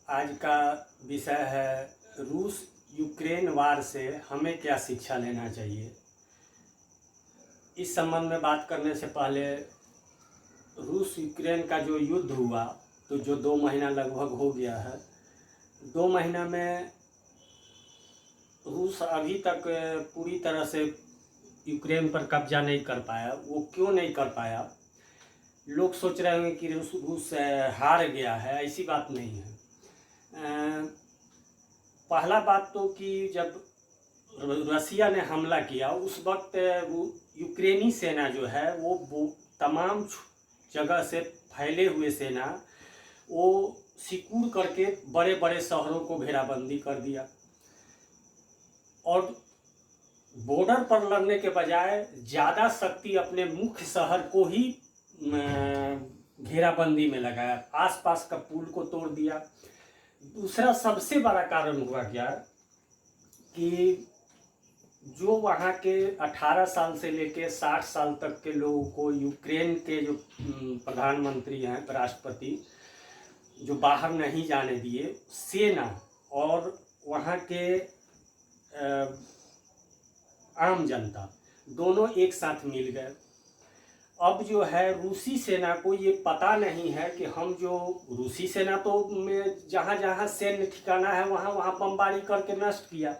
आज का विषय है रूस यूक्रेन वार से हमें क्या शिक्षा लेना चाहिए। इस संबंध में बात करने से पहले रूस यूक्रेन का जो युद्ध हुआ तो जो 2 महीना लगभग हो गया है। 2 महीना में रूस अभी तक पूरी तरह से यूक्रेन पर कब्जा नहीं कर पाया। वो क्यों नहीं कर पाया? लोग सोच रहे होंगे कि रूस हार गया है, ऐसी बात नहीं है। पहला बात तो कि जब रसिया ने हमला किया उस वक्त यूक्रेनी सेना जो है वो तमाम जगह से फैले हुए सेना वो सिक्योर करके बड़े बड़े शहरों को घेराबंदी कर दिया और बॉर्डर पर लड़ने के बजाय ज़्यादा शक्ति अपने मुख्य शहर को ही घेराबंदी में लगाया, आसपास का पुल को तोड़ दिया। दूसरा सबसे बड़ा कारण हुआ क्या कि जो वहाँ के 18 साल से लेके 60 साल तक के लोगों को यूक्रेन के जो प्रधानमंत्री हैं, राष्ट्रपति, जो बाहर नहीं जाने दिए, सेना और वहाँ के आम जनता दोनों एक साथ मिल गए। अब जो है रूसी सेना को ये पता नहीं है कि हम जो रूसी सेना तो में जहाँ जहाँ सैन्य ठिकाना है वहाँ वहाँ बमबारी करके नष्ट किया,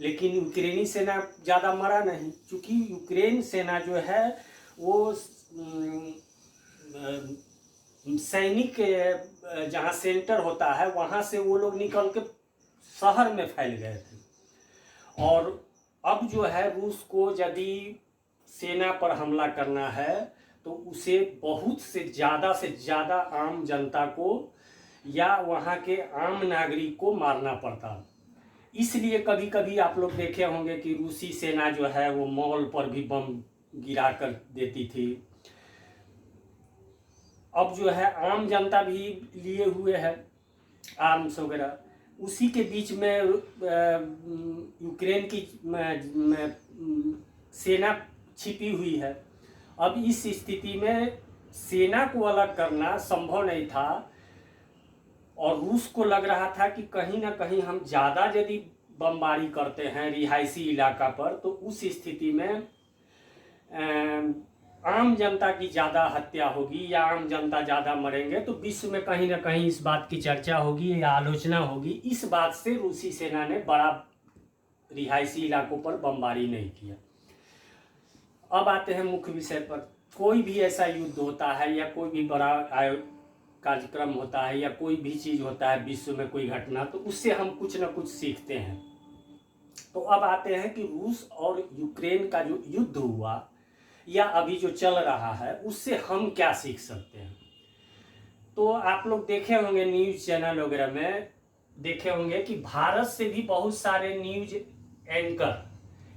लेकिन यूक्रेनी सेना ज़्यादा मरा नहीं, क्योंकि यूक्रेन सेना जो है वो सैनिक जहाँ सेंटर होता है वहाँ से वो लोग निकल के शहर में फैल गए थे। और अब जो है रूस को यदि सेना पर हमला करना है तो उसे बहुत से ज़्यादा आम जनता को या वहाँ के आम नागरिक को मारना पड़ता। इसलिए कभी कभी आप लोग देखे होंगे कि रूसी सेना जो है वो मॉल पर भी बम गिरा कर देती थी। अब जो है आम जनता भी लिए हुए है आर्म्स वगैरह। उसी के बीच में यूक्रेन की सेना छिपी हुई है। अब इस स्थिति में सेना को अलग करना संभव नहीं था और रूस को लग रहा था कि कहीं ना कहीं हम ज़्यादा यदि बमबारी करते हैं रिहायशी इलाका पर तो उस स्थिति में आम जनता की ज़्यादा हत्या होगी या आम जनता ज़्यादा मरेंगे, तो विश्व में कहीं ना कहीं इस बात की चर्चा होगी या आलोचना होगी। इस बात से रूसी सेना ने बड़ा रिहायशी इलाकों पर बमबारी नहीं किया। अब आते हैं मुख्य विषय पर। कोई भी ऐसा युद्ध होता है या कोई भी बड़ा कार्यक्रम होता है या कोई भी चीज़ होता है विश्व में, कोई घटना, तो उससे हम कुछ ना कुछ सीखते हैं। तो अब आते हैं कि रूस और यूक्रेन का जो युद्ध हुआ या अभी जो चल रहा है उससे हम क्या सीख सकते हैं। तो आप लोग देखे होंगे न्यूज़ चैनल वगैरह में देखे होंगे कि भारत से भी बहुत सारे न्यूज एंकर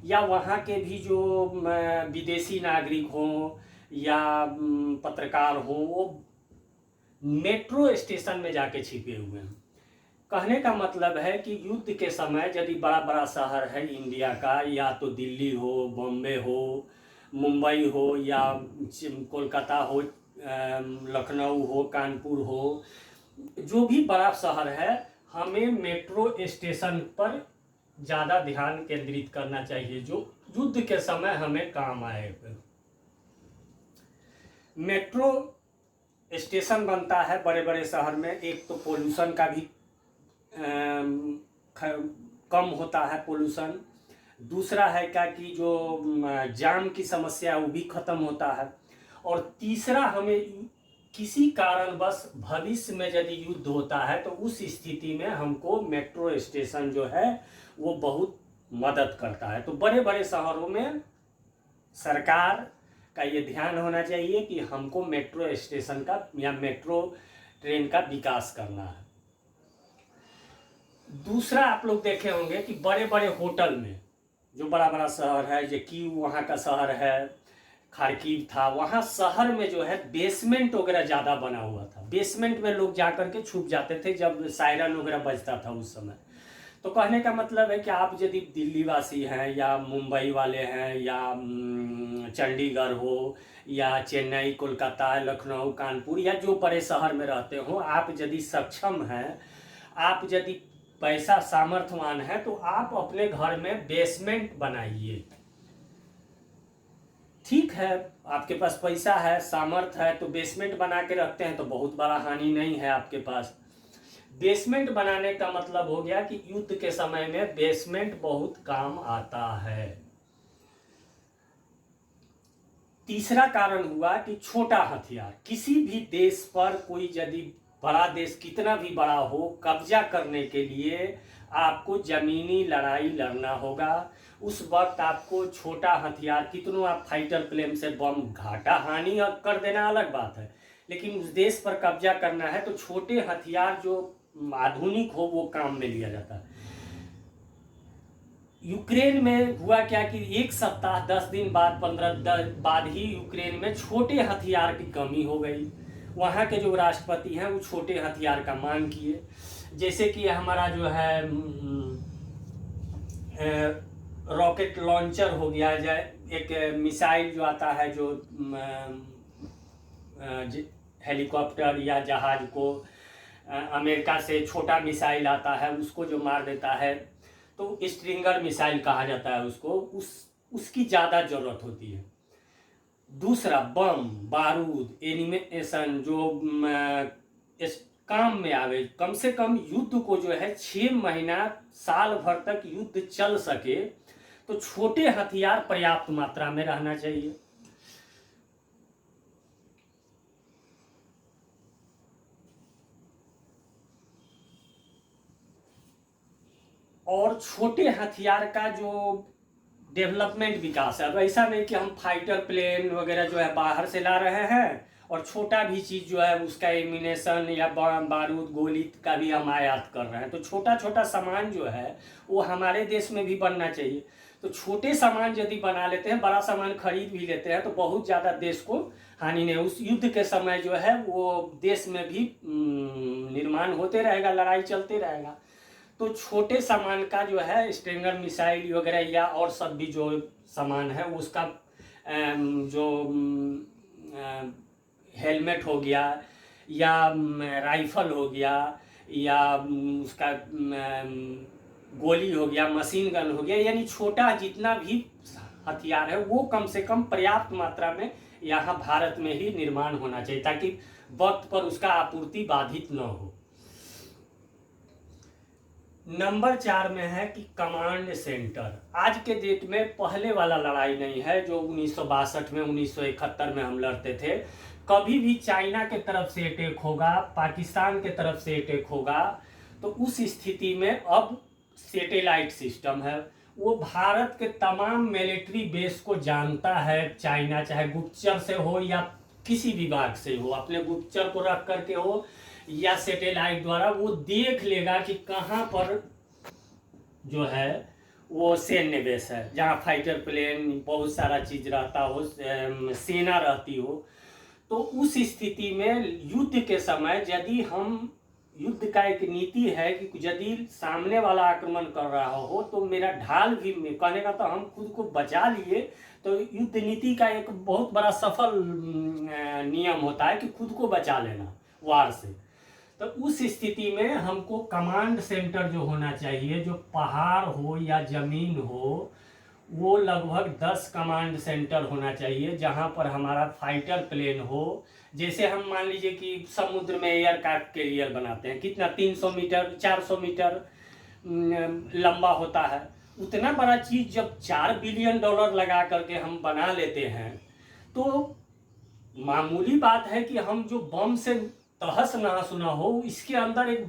या वहाँ के भी जो विदेशी नागरिक हों या पत्रकार हों वो मेट्रो स्टेशन में जाके छिपे हुए हैं। कहने का मतलब है कि युद्ध के समय यदि बड़ा बड़ा शहर है इंडिया का, या तो दिल्ली हो, बॉम्बे हो, मुंबई हो या कोलकाता हो, लखनऊ हो, कानपुर हो, जो भी बड़ा शहर है, हमें मेट्रो स्टेशन पर ज़्यादा ध्यान केंद्रित करना चाहिए जो युद्ध के समय हमें काम आएगा। मेट्रो स्टेशन बनता है बड़े बड़े शहर में, एक तो पोल्यूशन का भी कम होता है पोल्यूशन। दूसरा है क्या कि जो जाम की समस्या वो भी ख़त्म होता है। और तीसरा, हमें किसी कारणवश भविष्य में यदि युद्ध होता है तो उस स्थिति में हमको मेट्रो स्टेशन जो है वो बहुत मदद करता है। तो बड़े बड़े शहरों में सरकार का ये ध्यान होना चाहिए कि हमको मेट्रो स्टेशन का या मेट्रो ट्रेन का विकास करना है। दूसरा, आप लोग देखे होंगे कि बड़े बड़े होटल में, जो बड़ा बड़ा शहर है, जो कीव वहाँ का शहर है, खार्किव था, वहाँ शहर में जो है बेसमेंट वगैरह ज़्यादा बना हुआ था। बेसमेंट में लोग जा कर के छुप जाते थे जब सायरन वगैरह बजता था उस समय। तो कहने का मतलब है कि आप यदि दिल्ली वासी हैं या मुंबई वाले हैं या चंडीगढ़ हो या चेन्नई, कोलकाता, लखनऊ, कानपुर या जो बड़े शहर में रहते हो, आप यदि सक्षम हैं आप यदि पैसा सामर्थ्यवान है तो आप अपने घर में बेसमेंट बनाइए। ठीक है, आपके पास पैसा है, सामर्थ्य है, तो बेसमेंट बना के रखते हैं तो बहुत बड़ा हानि नहीं है आपके पास। बेसमेंट बनाने का मतलब हो गया कि युद्ध के समय में बेसमेंट बहुत काम आता है। तीसरा कारण हुआ कि छोटा हथियार, किसी भी देश पर कोई यदि बड़ा देश कितना भी बड़ा हो, कब्जा करने के लिए आपको जमीनी लड़ाई लड़ना होगा। उस वक्त आपको छोटा हथियार, कितनों आप फाइटर प्लेन से बम, घाटा हानि कर देना अलग बात है, लेकिन उस देश पर कब्जा करना है तो छोटे हथियार जो आधुनिक हो वो काम में लिया जाता है। यूक्रेन में हुआ क्या कि 1 सप्ताह 10 दिन बाद 15 दिन बाद ही यूक्रेन में छोटे हथियार की कमी हो गई। वहाँ के जो राष्ट्रपति हैं वो छोटे हथियार का मांग किए, जैसे कि हमारा जो है रॉकेट लॉन्चर हो गया, जाए एक मिसाइल जो आता है जो हेलीकॉप्टर या जहाज को अमेरिका से छोटा मिसाइल आता है उसको जो मार देता है, तो स्ट्रिंगर मिसाइल कहा जाता है उसको, उसकी ज़्यादा ज़रूरत होती है। दूसरा, बम बारूद एनिमेशन जो इस काम में आवे, कम से कम युद्ध को जो है 6 महीना साल भर तक युद्ध चल सके तो छोटे हथियार पर्याप्त मात्रा में रहना चाहिए। और छोटे हथियार का जो डेवलपमेंट विकास है, अब ऐसा नहीं कि हम फाइटर प्लेन वगैरह जो है बाहर से ला रहे हैं और छोटा भी चीज़ जो है उसका एमिनेशन या बारूद गोली का भी हम आयात कर रहे हैं, तो छोटा छोटा सामान जो है वो हमारे देश में भी बनना चाहिए। तो छोटे सामान यदि बना लेते हैं, बड़ा सामान खरीद भी लेते हैं तो बहुत ज़्यादा देश को हानि नहीं। उस युद्ध के समय जो है वो देश में भी निर्माण होते रहेगा, लड़ाई चलते रहेगा। तो छोटे सामान का जो है स्ट्रिंगर मिसाइल वगैरह या और सब भी जो सामान है उसका जो हेलमेट हो गया या राइफल हो गया या उसका गोली हो गया, मशीन गन हो गया, यानी छोटा जितना भी हथियार है वो कम से कम पर्याप्त मात्रा में यहाँ भारत में ही निर्माण होना चाहिए ताकि वक्त पर उसका आपूर्ति बाधित न हो। नंबर 4 में है कि कमांड सेंटर। आज के डेट में पहले वाला लड़ाई नहीं है जो 1962 में 1971 में हम लड़ते थे। कभी भी चाइना के तरफ से अटैक होगा, पाकिस्तान के तरफ से अटैक होगा, तो उस स्थिति में अब सैटेलाइट सिस्टम है, वो भारत के तमाम मिलिट्री बेस को जानता है। चाइना चाहे गुप्तचर से हो या किसी विभाग से हो, अपने गुप्तचर को रख करके हो या सैटेलाइट द्वारा, वो देख लेगा कि कहाँ पर जो है वो सैन्य बेस है, जहाँ फाइटर प्लेन बहुत सारा चीज रहता हो, सेना रहती हो। तो उस स्थिति में युद्ध के समय यदि हम, युद्ध का एक नीति है कि यदि सामने वाला आक्रमण कर रहा हो तो मेरा ढाल भी, कहने का तो हम खुद को बचा लिए, तो युद्ध नीति का एक बहुत बड़ा सफल नियम होता है कि खुद को बचा लेना वार से। तो उस स्थिति में हमको कमांड सेंटर जो होना चाहिए, जो पहाड़ हो या जमीन हो, वो लगभग 10 कमांड सेंटर होना चाहिए जहां पर हमारा फाइटर प्लेन हो। जैसे हम मान लीजिए कि समुद्र में एयरक्राफ्ट कैरियर बनाते हैं, कितना 300 मीटर 400 मीटर लंबा होता है। उतना बड़ा चीज जब $4 बिलियन लगा करके हम बना लेते हैं तो मामूली बात है कि हम जो बम से तहस नहस न हो, इसके अंदर एक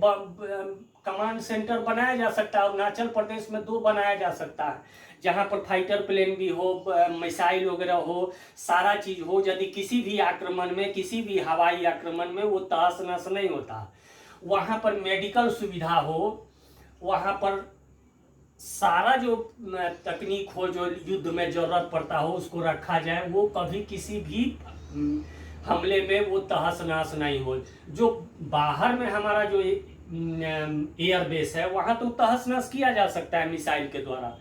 कमांड सेंटर बनाया जा सकता है। अरुणाचल प्रदेश में 2 बनाया जा सकता है जहां पर फाइटर प्लेन भी हो, मिसाइल वगैरह हो, सारा चीज हो। यदि किसी भी आक्रमण में, किसी भी हवाई आक्रमण में वो तहस नहस नहीं होता, वहां पर मेडिकल सुविधा हो, वहां पर सारा जो तकनीक हो जो युद्ध में जरूरत पड़ता हो उसको रखा जाए, वो कभी किसी भी हमले में वो तहस नहस नहीं हो। जो बाहर में हमारा जो एयरबेस है वहां तो तहस नहस किया जा सकता है मिसाइल के द्वारा,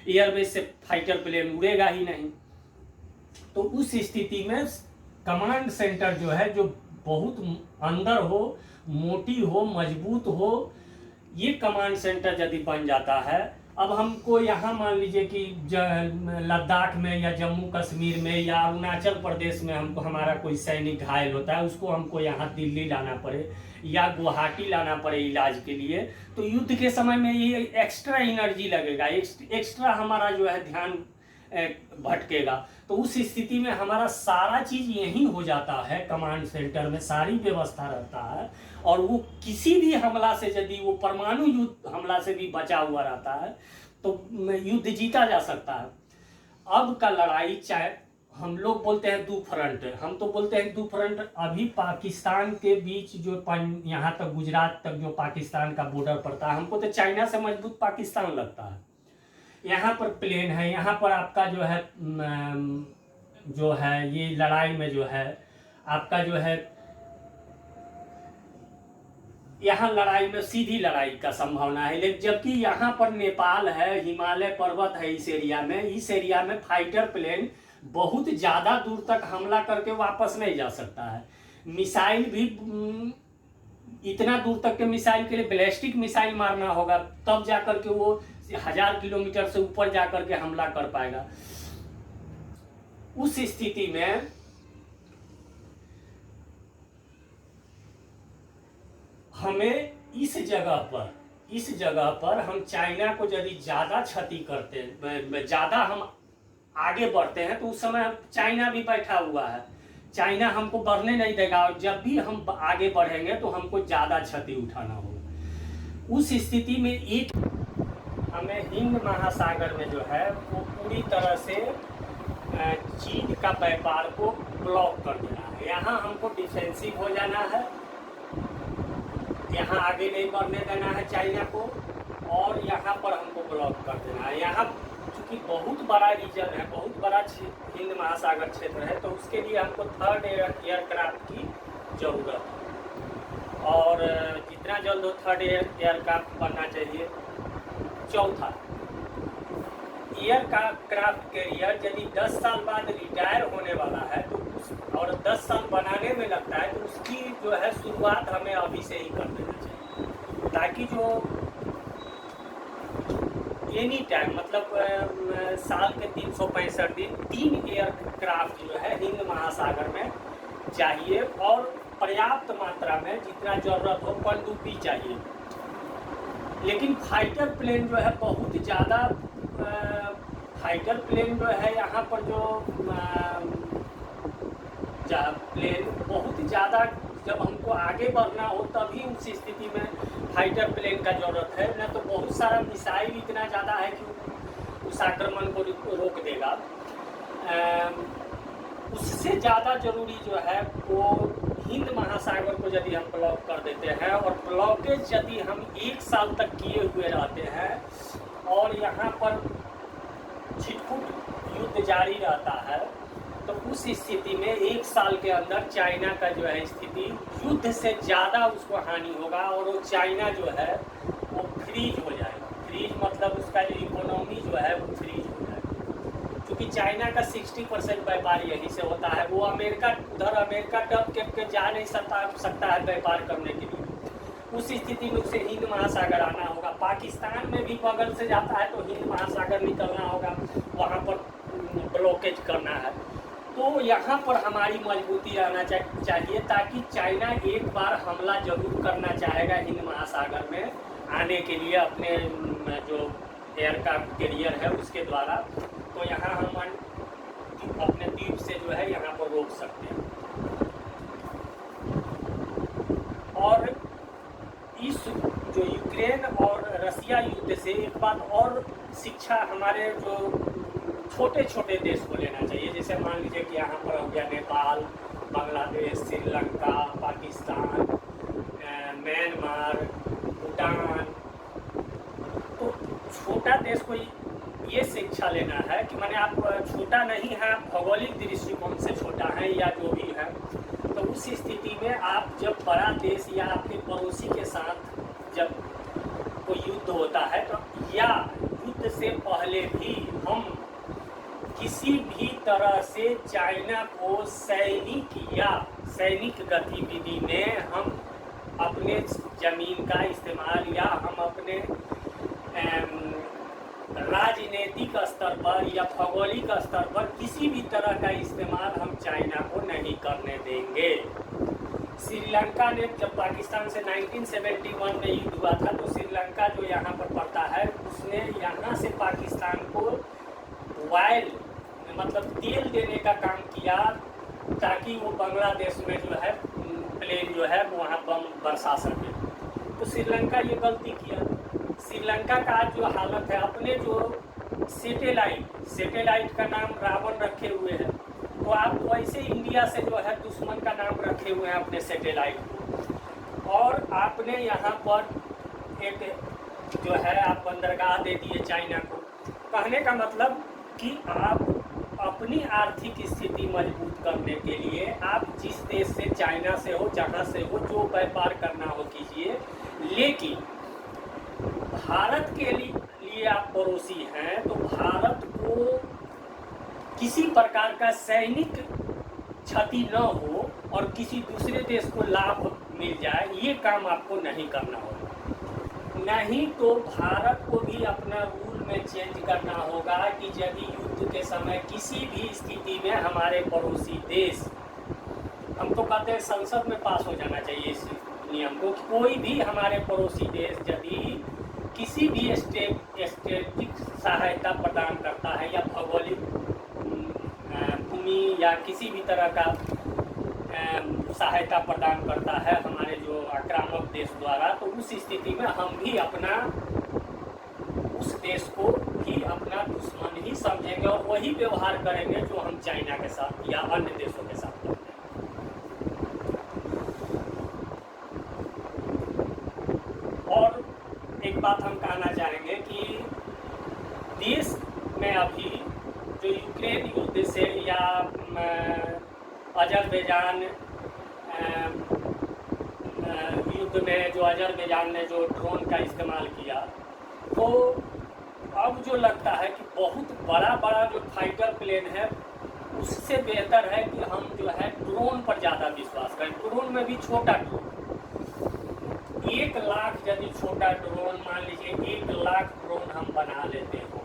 एयरबेस से फाइटर प्लेन उड़ेगा ही नहीं। तो उस स्थिति में कमांड सेंटर जो है, जो बहुत अंदर हो, मोटी हो, मजबूत हो, ये कमांड सेंटर यदि बन जाता है, अब हमको यहाँ मान लीजिए कि लद्दाख में या जम्मू कश्मीर में या अरुणाचल प्रदेश में हमको हमारा कोई सैनिक घायल होता है, उसको हमको यहाँ दिल्ली लाना पड़े या गुवाहाटी लाना पड़े इलाज के लिए, तो युद्ध के समय में ये एक्स्ट्रा एनर्जी लगेगा, एक्स्ट्रा हमारा जो है ध्यान भटकेगा। तो उस स्थिति में हमारा सारा चीज यहीं हो जाता है, कमांड सेंटर में सारी व्यवस्था रहता है, और वो किसी भी हमला से, यदि वो परमाणु युद्ध हमला से भी बचा हुआ रहता है, तो युद्ध जीता जा सकता है। अब का लड़ाई चाहे हम लोग बोलते हैं दो फ्रंट, हम तो बोलते हैं दो फ्रंट। अभी पाकिस्तान के बीच जो यहाँ तक गुजरात तक जो पाकिस्तान का बॉर्डर पड़ता है, हमको तो चाइना से मजबूत पाकिस्तान लगता है। यहाँ पर प्लेन है, यहाँ पर आपका जो है ये लड़ाई में जो है आपका जो है, यहाँ लड़ाई में सीधी लड़ाई का संभावना है, लेकिन जबकि यहाँ पर नेपाल है, हिमालय पर्वत है, इस एरिया में फाइटर प्लेन बहुत ज़्यादा दूर तक हमला करके वापस नहीं जा सकता है। मिसाइल भी इतना दूर तक के मिसाइल के लिए बैलिस्टिक मिसाइल मारना होगा, तब जाकर के वो 1000 किलोमीटर से ऊपर जाकर के हमला कर पाएगा। उस स्थिति में हमें इस जगह पर हम चाइना को यदि ज़्यादा क्षति करते हैं, ज़्यादा हम आगे बढ़ते हैं, तो उस समय चाइना भी बैठा हुआ है, चाइना हमको बढ़ने नहीं देगा, और जब भी हम आगे बढ़ेंगे तो हमको ज़्यादा क्षति उठाना होगा। उस स्थिति में हमें हिंद महासागर में जो है वो पूरी तरह से चीन का व्यापार को ब्लॉक कर देना है। यहाँ हमको डिफेंसिव हो जाना है, यहाँ आगे नहीं बढ़ने देना है चाइना को, और यहाँ पर हमको ब्लॉक कर देना है। यहाँ चूँकि बहुत बड़ा रीजन है, बहुत बड़ा हिंद महासागर क्षेत्र है, तो उसके लिए हमको थर्ड एयरक्राफ्ट की ज़रूरत है, और जितना जल्द हो थर्ड एयरक्राफ्ट बनना चाहिए। चौथा, एयरक्राफ्ट कैरियर यदि 10 साल बाद रिटायर होने वाला है तो और 10 साल बनाने में लगता है, तो उसकी जो है शुरुआत हमें अभी से ही कर देना चाहिए, ताकि जो एनी टाइम मतलब साल के 365 दिन 3 एयरक्राफ्ट जो है हिंद महासागर में चाहिए, और पर्याप्त मात्रा में जितना जरूरत हो पनडुब्बी चाहिए। लेकिन फाइटर प्लेन जो है बहुत ज़्यादा, फाइटर प्लेन जो है यहाँ पर जो प्लेन बहुत ज़्यादा, जब हमको आगे बढ़ना हो तभी उस स्थिति में फाइटर प्लेन का ज़रूरत है, न तो बहुत सारा मिसाइल इतना ज़्यादा है कि उस आक्रमण को रोक देगा। उससे ज़्यादा ज़रूरी जो है वो हिंद महासागर को यदि हम ब्लॉक कर देते हैं, और ब्लॉकेज यदि हम 1 साल तक किए हुए रहते हैं, और यहाँ पर छिटपुट युद्ध जारी रहता है, तो उस स्थिति में 1 साल के अंदर चाइना का जो है स्थिति युद्ध से ज़्यादा उसको हानि होगा, और वो चाइना जो है वो फ्रीज हो जाएगा। फ्रीज मतलब उसका जो इकोनॉमी जो है वो फ्रीज हो जाएगा, क्योंकि चाइना का 60% व्यापार यहीं से होता है। वो उधर अमेरिका टप के जा नहीं सकता है व्यापार करने के लिए। उस स्थिति में उसे हिंद महासागर आना होगा। पाकिस्तान में भी बगल से जाता है तो हिंद महासागर निकलना होगा, वहाँ पर ब्लॉकेज करना है। तो यहाँ पर हमारी मजबूती रहना चाहिए, ताकि चाइना एक बार हमला जरूर करना चाहेगा हिंद महासागर में आने के लिए अपने जो एयरक्राफ्ट कैरियर है उसके द्वारा, तो यहाँ हम अपने द्वीप से जो है यहाँ पर रोक सकते हैं। और इस जो यूक्रेन और रसिया युद्ध से एक बात और शिक्षा हमारे जो छोटे छोटे देश को लेना चाहिए, जैसे मान लीजिए कि यहाँ पर हो गया नेपाल, बांग्लादेश, श्रीलंका, पाकिस्तान, म्यांमार, भूटान। तो छोटा देश को ये शिक्षा लेना है कि माने आप छोटा नहीं है, आप भौगोलिक दृष्टिकोण से छोटा है या जो भी है, तो उस स्थिति में आप जब बड़ा देश या आपके पड़ोसी के साथ जब कोई युद्ध होता है, तो या युद्ध से पहले भी हम किसी भी तरह से चाइना को सैनिक गतिविधि में हम अपने जमीन का इस्तेमाल या हम राजनीतिक स्तर पर या भौगोलिक स्तर पर किसी भी तरह का इस्तेमाल हम चाइना को नहीं करने देंगे। श्रीलंका ने जब पाकिस्तान से 1971 में युद्ध हुआ था तो श्रीलंका जो यहाँ पर पड़ता है उसने यहाँ से पाकिस्तान को ऑयल मतलब तेल देने का काम किया ताकि वो बांग्लादेश में जो है प्लेन जो है वहाँ बम बरसा सके। तो श्रीलंका ये गलती किया। श्रीलंका का आज जो हालत है, अपने जो सैटेलाइट का नाम रावण रखे हुए हैं, तो आप वैसे इंडिया से जो है दुश्मन का नाम रखे हुए हैं अपने सैटेलाइट को, और आपने यहाँ पर एक जो है आप बंदरगाह दे दिए चाइना को। कहने का मतलब कि आप अपनी आर्थिक स्थिति मजबूत करने के लिए आप जिस देश से, चाइना से हो, जहाँ से हो, जो व्यापार करना हो कीजिए, लेकिन भारत के लिए आप पड़ोसी हैं तो भारत को किसी प्रकार का सैनिक क्षति न हो और किसी दूसरे देश को लाभ मिल जाए, ये काम आपको नहीं करना होगा। नहीं तो भारत को भी अपना रूल में चेंज करना होगा कि यदि युद्ध के समय किसी भी स्थिति में हमारे पड़ोसी देश, हम तो कहते हैं संसद में पास हो जाना चाहिए इस नियम को, कोई भी हमारे पड़ोसी देश यदि किसी भी स्ट्रेटेजिक सहायता प्रदान करता है या भौगोलिक भूमि या किसी भी तरह का सहायता प्रदान करता है हमारे जो आक्रामक देश द्वारा, तो उस स्थिति में हम भी अपना उस देश को ही अपना दुश्मन ही समझेंगे और वही व्यवहार करेंगे जो हम चाइना के साथ या अन्य देशों के साथ करते हैं। और एक बात हम कहना चाहेंगे कि देश में अभी जो यूक्रेन युद्ध से या अजरबैजान युद्ध में जो अजरबैजान ने जो ड्रोन का इस्तेमाल किया, तो अब जो लगता है कि बहुत बड़ा जो फाइटर प्लेन है उससे बेहतर है कि हम जो है ड्रोन पर ज़्यादा विश्वास करें। ड्रोन में भी छोटा ड्रोन, 1 लाख यदि छोटा ड्रोन, मान लीजिए 1 लाख ड्रोन हम बना लेते हो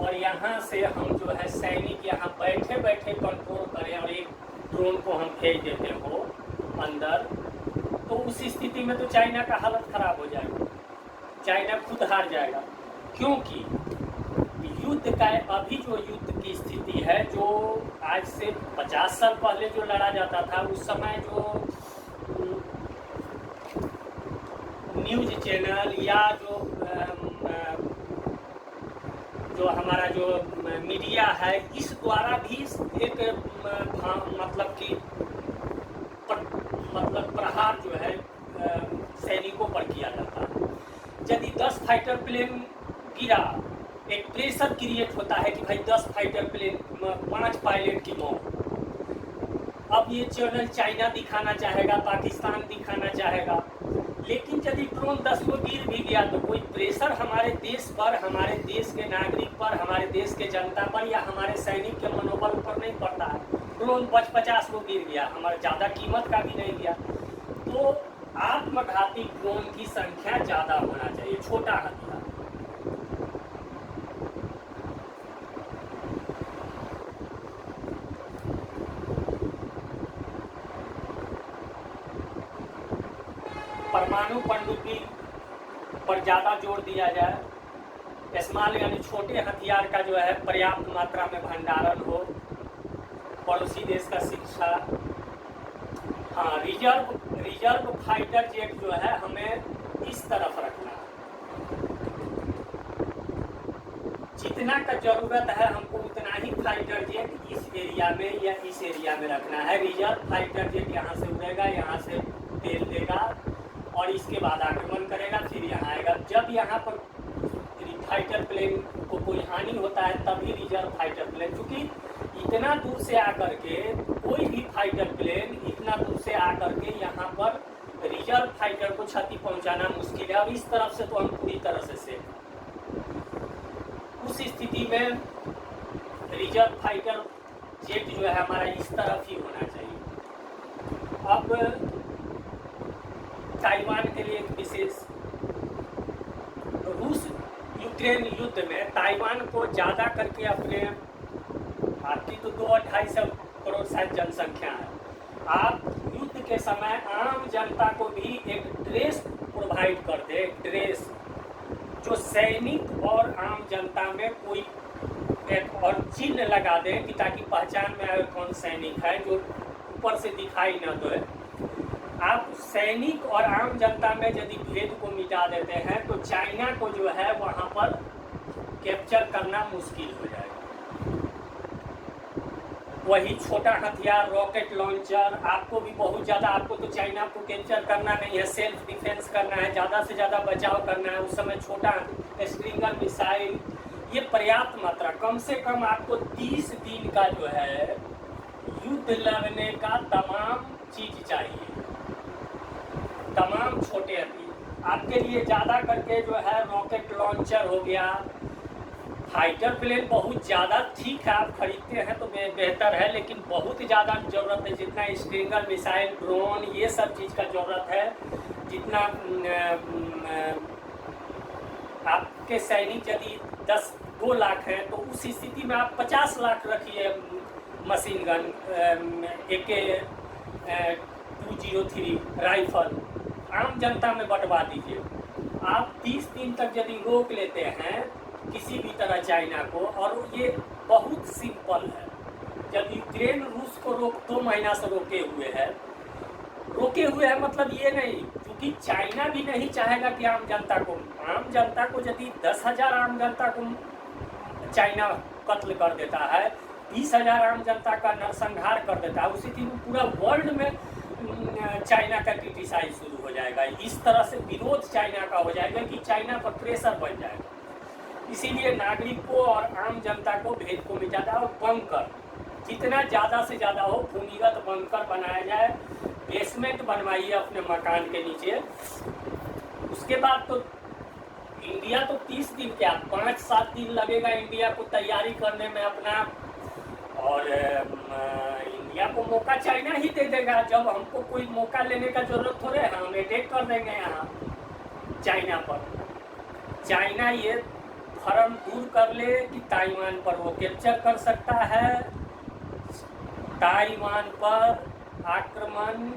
और यहाँ से हम जो है सैनिक यहाँ बैठे बैठे कंट्रोल करें और एक ड्रोन को हम भेज देते हो अंदर, तो उस स्थिति में तो चाइना का हालत खराब हो जाएगा, चाइना खुद हार जाएगा। क्योंकि युद्ध का अभी जो युद्ध की स्थिति है, जो आज से 50 साल पहले जो लड़ा जाता था, उस समय जो न्यूज चैनल या जो हमारा जो मीडिया है, इस द्वारा भी एक मतलब कि प्रहार जो है सैनिकों पर किया जाता है। यदि 10 फाइटर प्लेन गिरा, एक प्रेशर क्रिएट होता है कि भाई 10 फाइटर प्लेन 5 पायलट की मौत। अब ये चैनल चाइना दिखाना चाहेगा, पाकिस्तान दिखाना चाहेगा, लेकिन यदि ड्रोन 10 को गिर भी गया तो कोई प्रेशर हमारे देश पर, हमारे देश के नागरिक पर, हमारे देश के जनता पर या हमारे सैनिक के मनोबल पर नहीं पड़ता है। ड्रोन 50 को गिर गया, हमारे ज़्यादा कीमत का भी नहीं गया, तो आत्मघाती ड्रोन की संख्या ज़्यादा होना चाहिए, छोटा हथियार। परमाणु पनडुब्बी पर ज़्यादा जोर दिया जाए, स्मॉल यानी छोटे हथियार का जो है पर्याप्त मात्रा में भंडारण हो, पड़ोसी देश का शिक्षा। हाँ, रिजर्व फाइटर जेट जो है हमें इस तरफ रखना है, जितना का जरूरत है हमको उतना ही फाइटर जेट इस एरिया में या इस एरिया में रखना है। रिजर्व फाइटर जेट यहाँ से उड़ेगा, यहाँ से तेल देगा और इसके बाद आक्रमण करेगा, फिर यहाँ आएगा। जब यहाँ पर फाइटर प्लेन को कोई हानि होता है तभी रिजर्व फाइटर प्लेन, क्योंकि इतना दूर से आकर के कोई भी फाइटर प्लेन इतना दूर से आकर के यहाँ पर रिजर्व फाइटर को क्षति पहुँचाना मुश्किल है। और इस तरफ से तो हम पूरी तरह से सेफ हैं। उस स्थिति में रिजर्व फाइटर जेट जो है हमारा इस तरफ ही होना चाहिए। अब ताइवान के लिए एक विशेष, रूस यूक्रेन युद्ध में ताइवान को ज़्यादा करके अपने, आपकी तो 2-2.5 करोड़ शायद जनसंख्या है, आप युद्ध के समय आम जनता को भी एक ड्रेस प्रोवाइड कर दे, ड्रेस जो सैनिक और आम जनता में कोई एक और चिन्ह लगा दे कि ताकि पहचान में आए कौन सैनिक है, जो ऊपर से दिखाई न दे। आप सैनिक और आम जनता में यदि भेद को मिटा देते हैं तो चाइना को जो है वहाँ पर कैप्चर करना मुश्किल हो जाएगा। वही छोटा हथियार, रॉकेट लॉन्चर, आपको भी बहुत ज़्यादा, आपको तो चाइना को कैप्चर करना नहीं है, सेल्फ डिफेंस करना है, ज़्यादा से ज़्यादा बचाव करना है। उस समय छोटा स्ट्रिंगर मिसाइल, ये पर्याप्त मात्रा, कम से कम आपको 30 दिन का जो है युद्ध लड़ने का तमाम चीज़ चाहिए, तमाम छोटे हथियार आपके लिए। ज़्यादा करके जो है रॉकेट लॉन्चर हो गया, फाइटर प्लेन बहुत ज़्यादा ठीक है, आप खरीदते हैं तो बेहतर है, लेकिन बहुत ज़्यादा ज़रूरत है। जितना स्ट्रिंगर मिसाइल, ड्रोन, ये सब चीज़ का ज़रूरत है, जितना आपके सैनिक यदि 2 लाख हैं तो उस स्थिति में आप 50 लाख रखिए मशीन गन, AK-203 राइफल, आम जनता में बंटवा दीजिए। आप 30 दिन तक यदि रोक लेते हैं किसी भी तरह चाइना को, और ये बहुत सिंपल है। जब यूक्रेन रूस को 2 महीना से रोके हुए है मतलब ये नहीं, क्योंकि चाइना भी नहीं चाहेगा कि आम जनता को यदि 10,000 आम जनता को चाइना कत्ल कर देता है, 20,000 आम जनता का नरसंहार कर देता है, उसी दिन पूरा वर्ल्ड में चाइना का क्रिटिसाइज शुरू हो जाएगा। इस तरह से विरोध चाइना का हो जाएगा कि चाइना पर प्रेशर बन जाएगा। इसीलिए नागरिकों और आम जनता को भेद को मिटाना, और बंकर जितना ज़्यादा से ज़्यादा हो, भूमिगत बंकर बनाया जाए, बेसमेंट बनवाइए अपने मकान के नीचे। उसके बाद तो इंडिया तो 30 दिन क्या 5-7 दिन लगेगा इंडिया को तैयारी करने में अपना, और इंडिया को मौका चाइना ही दे देगा। जब हमको कोई मौका लेने का जरूरत थोड़े है, हम अटैक कर देंगे यहाँ चाइना पर। चाइना ये भ्रम दूर कर ले कि ताइवान पर वो कैप्चर कर सकता है, ताइवान पर आक्रमण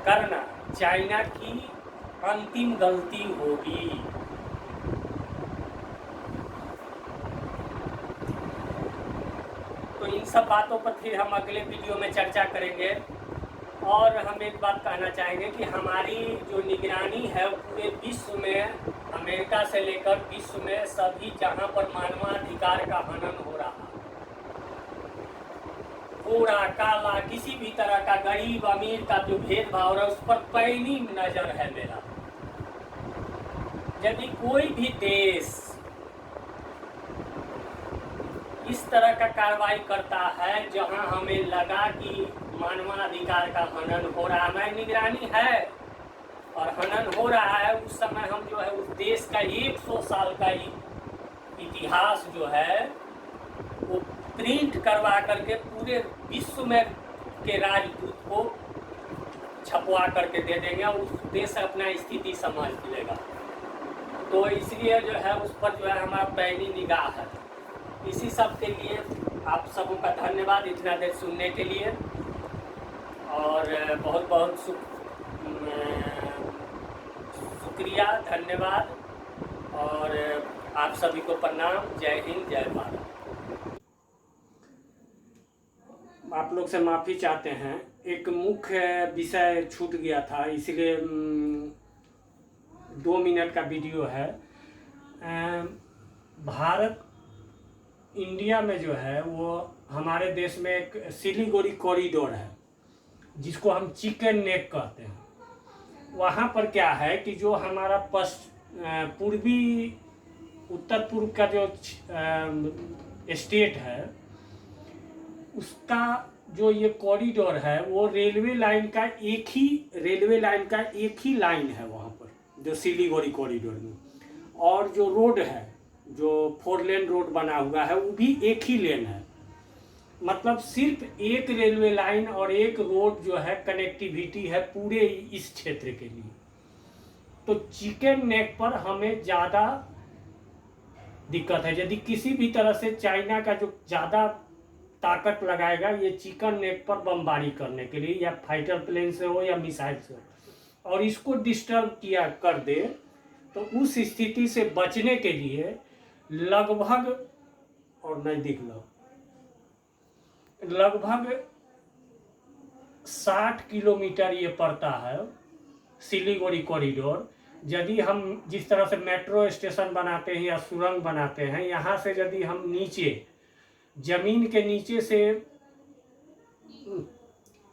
करना चाइना की अंतिम गलती होगी। तो इन सब बातों पर फिर हम अगले वीडियो में चर्चा करेंगे। और हम एक बात कहना चाहेंगे कि हमारी जो निगरानी है पूरे विश्व में, अमेरिका से लेकर विश्व में सभी जहां पर मानवाधिकार का हनन हो रहा, गोरा काला किसी भी तरह का, गरीब अमीर का जो भेदभाव है, उस पर पैनी नजर है मेरा। यदि कोई भी देश इस तरह का कार्रवाई करता है जहां हमें लगा कि मानवाधिकार का हनन हो रहा है, हमारी निगरानी है और हनन हो रहा है, उस समय हम जो है उस देश का 100 साल का इतिहास जो है वो प्रिंट करवा करके पूरे विश्व में के राजदूत को छपवा करके दे देंगे, और उस देश अपना स्थिति समझ लेगा। तो इसलिए जो है उस पर जो है हमारा पैनी निगाह है। इसी सब के लिए आप सबों का धन्यवाद इतना देर सुनने के लिए, और बहुत बहुत शुक्रिया, धन्यवाद, और आप सभी को प्रणाम। जय हिंद, जय भारत। आप लोग से माफ़ी चाहते हैं, एक मुख्य विषय छूट गया था, इसलिए 2 मिनट का वीडियो है। भारत इंडिया में जो है वो हमारे देश में एक सिलीगुड़ी कॉरिडोर है जिसको हम चिकन नेक कहते हैं। वहाँ पर क्या है कि जो हमारा पूर्वी उत्तर पूर्व का जो स्टेट है उसका जो ये कॉरिडोर है वो रेलवे लाइन का एक ही लाइन है वहाँ पर, जो सिलीगुड़ी कॉरिडोर में। और जो रोड है, जो 4 लेन रोड बना हुआ है, वो भी एक ही लेन है। मतलब सिर्फ एक रेलवे लाइन और एक रोड जो है कनेक्टिविटी है पूरे इस क्षेत्र के लिए। तो चिकन नेक पर हमें ज़्यादा दिक्कत है। यदि किसी भी तरह से चाइना का जो ज़्यादा ताकत लगाएगा ये चिकन नेक पर बमबारी करने के लिए, या फाइटर प्लेन से हो या मिसाइल से हो, और इसको डिस्टर्ब किया कर दे, तो उस स्थिति से बचने के लिए लगभग, और नज़दीक लगभग 60 किलोमीटर ये पड़ता है सिलीगुड़ी कॉरिडोर। यदि हम जिस तरह से मेट्रो स्टेशन बनाते हैं या सुरंग बनाते हैं, यहाँ से यदि हम नीचे जमीन के नीचे से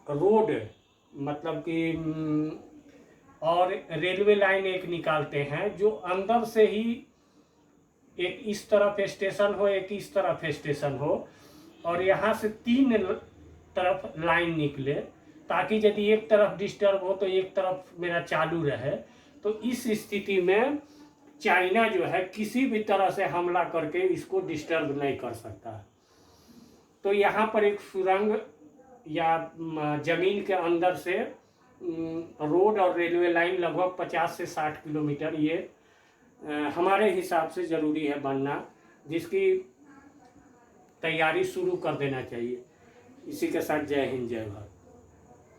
रोड, मतलब कि और रेलवे लाइन एक निकालते हैं, जो अंदर से ही एक इस तरफ स्टेशन हो, एक इस तरफ स्टेशन हो, और यहाँ से 3 तरफ लाइन निकले, ताकि यदि एक तरफ डिस्टर्ब हो तो एक तरफ मेरा चालू रहे। तो इस स्थिति में चाइना जो है किसी भी तरह से हमला करके इसको डिस्टर्ब नहीं कर सकता। तो यहाँ पर एक सुरंग या जमीन के अंदर से रोड और रेलवे लाइन लगभग 50 से 60 किलोमीटर ये हमारे हिसाब से ज़रूरी है बनना, जिसकी तैयारी शुरू कर देना चाहिए। इसी के साथ जय हिंद जय भारत।